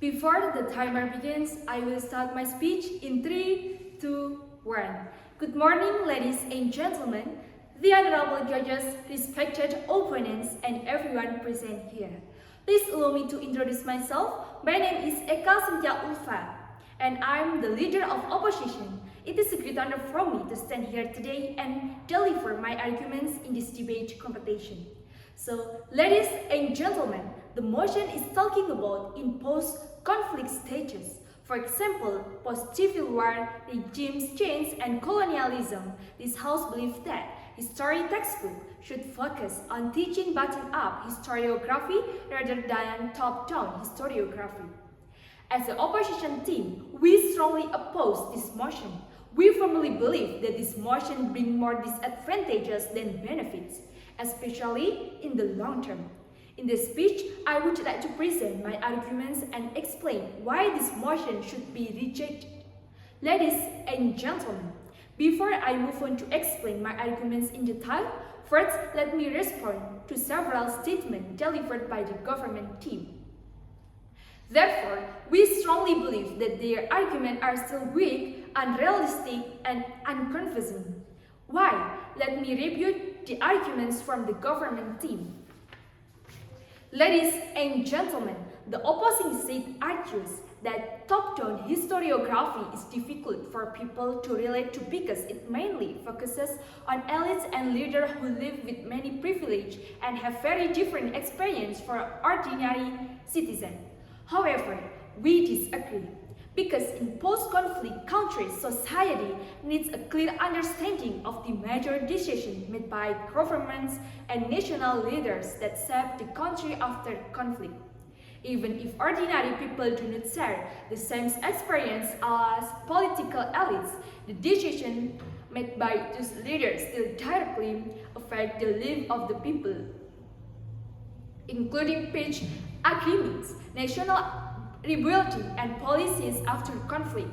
Before the timer begins, I will start my speech in 3, 2, 1. Good morning, ladies and gentlemen, the honorable judges, respected opponents, and everyone present here. Please allow me to introduce myself. My name is CHINTYA, and I'm the leader of opposition. It is a great honor for me to stand here today and deliver my arguments in this debate competition. So, ladies and gentlemen, the motion is talking about in post-conflict stages. For example, post-civil war, regimes change, and colonialism. This house believes that history textbook should focus on teaching bottom-up historiography rather than top-down historiography. As the opposition team, we strongly oppose this motion. We firmly believe that this motion brings more disadvantages than benefits, especially in the long term. In this speech, I would like to present my arguments and explain why this motion should be rejected. Ladies and gentlemen, before I move on to explain my arguments in detail, first let me respond to several statements delivered by the government team. Therefore, we strongly believe that their arguments are still weak, unrealistic, and unconvincing. Why? Let me review the arguments from the government team. Ladies and gentlemen, the opposing side argues that top-down historiography is difficult for people to relate to because it mainly focuses on elites and leaders who live with many privilege and have very different experience for ordinary citizens. However, we disagree because in post-conflict countries, society needs a clear understanding of the major decisions made by governments and national leaders that shape the country after conflict. Even if ordinary people do not share the same experience as political elites, the decisions made by those leaders still directly affect the lives of the people, including peace agreements, national rebuilding, and policies after conflict.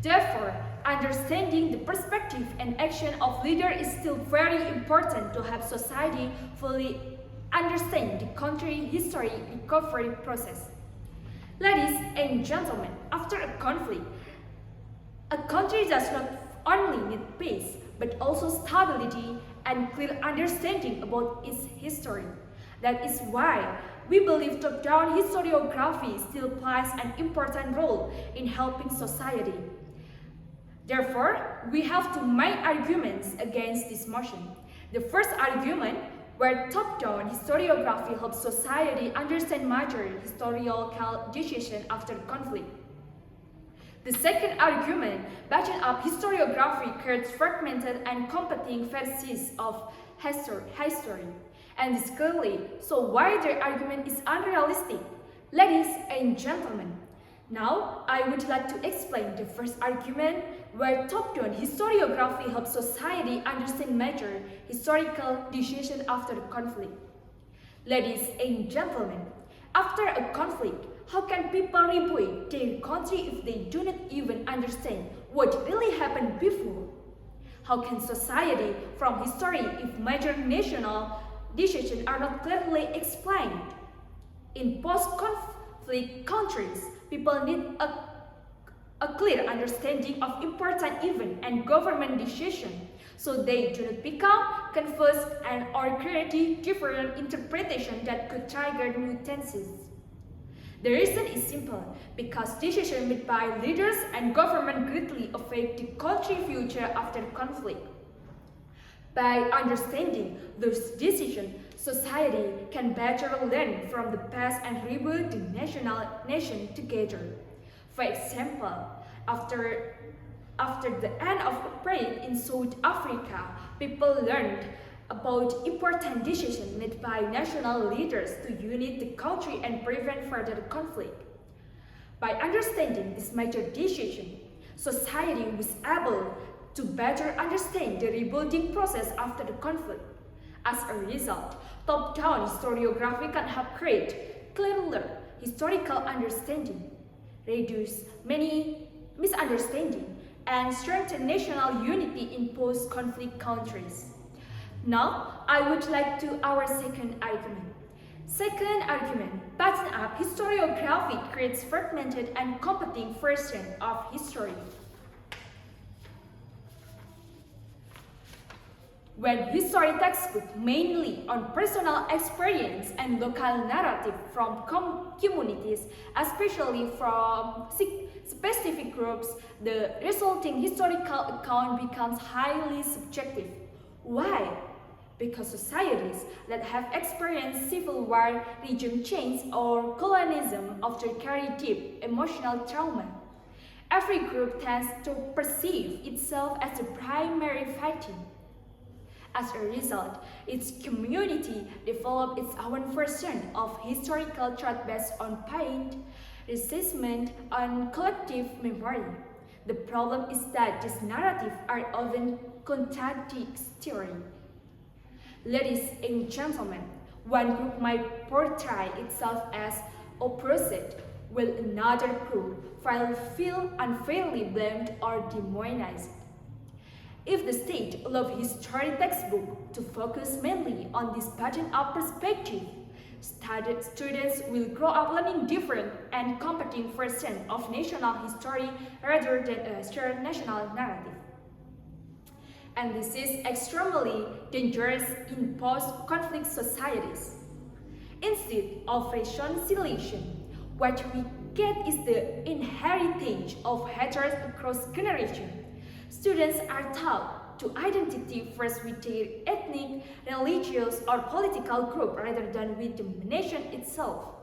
Therefore, understanding the perspective and action of leaders is still very important to help society fully understand the country's history recovery process. Ladies and gentlemen, after a conflict, a country does not only need peace, but also stability and clear understanding about its history. That is why we believe top-down historiography still plays an important role in helping society. Therefore, we have two main arguments against this motion. The first argument, where top-down historiography helps society understand major historical decisions after conflict. The second argument, bottom-up historiography creates fragmented and competing versions of history. And this clearly so why their argument is unrealistic. Ladies and gentlemen, now I would like to explain the first argument where top-down historiography helps society understand major historical decisions after the conflict. Ladies and gentlemen, after a conflict, how can people rebuild their country if they do not even understand what really happened before? How can society from history if major national decisions are not clearly explained? In post-conflict countries, people need a clear understanding of important events and government decisions so they do not become confused and or create different interpretations that could trigger new tensions. The reason is simple, because decisions made by leaders and government greatly affect the country's future after conflict. By understanding those decisions, society can better learn from the past and rebuild the nation together. For example, after the end of apartheid in South Africa, people learned about important decisions made by national leaders to unite the country and prevent further conflict. By understanding this major decision, society was able to better understand the rebuilding process after the conflict. As a result, top-down historiography can help create clearer historical understanding, reduce many misunderstandings, and strengthen national unity in post-conflict countries. Now, I would like to our second argument. Second argument, Button-up historiography creates fragmented and competing versions of history. When history textbooks mainly on personal experience and local narrative from communities, especially from specific groups, the resulting historical account becomes highly subjective. Why? Because societies that have experienced civil war, regime change, or colonialism often carry deep emotional trauma. Every group tends to perceive itself as the primary fighting. As a result, its community develops its own version of historical threat based on pain, resentment, and collective memory. The problem is that these narratives are often contradictory. Ladies and gentlemen, one group might portray itself as oppressed, while another group will feel unfairly blamed or demonized. If the state allows history textbook to focus mainly on this bottom-up perspective, students will grow up learning different and competing versions of national history rather than a shared national narrative. And this is extremely dangerous in post-conflict societies. Instead of reconciliation, what we get is the inheritance of hatred across generations. Students are taught to identify first with their ethnic, religious, or political group rather than with the nation itself.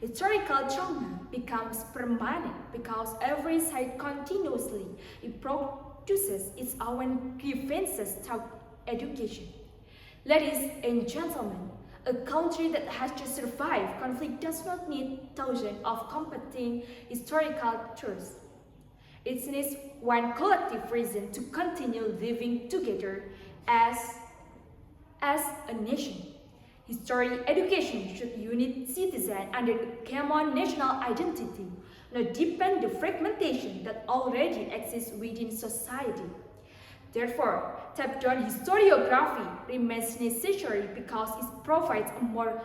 Historical trauma becomes permanent because every side continuously reproduces its own grievances through education. Ladies and gentlemen, a country that has just survived conflict does not need thousands of competing historical truths. It needs one collective reason to continue living together as a nation. History education should unite citizens under a common national identity, not deepen the fragmentation that already exists within society. Therefore, top-down historiography remains necessary because it provides a more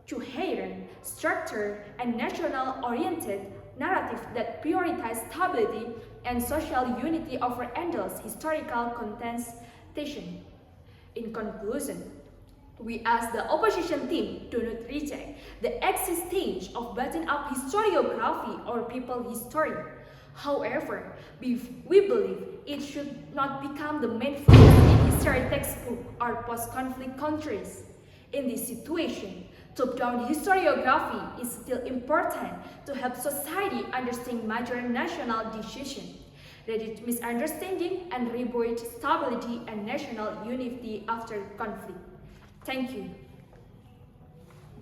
coherent, structured, and national-oriented narrative that prioritizes stability and social unity over endless historical contestation. In conclusion, we ask the opposition team to not reject the existence of bottom-up historiography or people history. However, we believe it should not become the main focus in history textbook or post-conflict countries. In this situation, top-down historiography is still important to help society understand major national decisions, reduce misunderstanding, and rebuild stability and national unity after conflict. Thank you.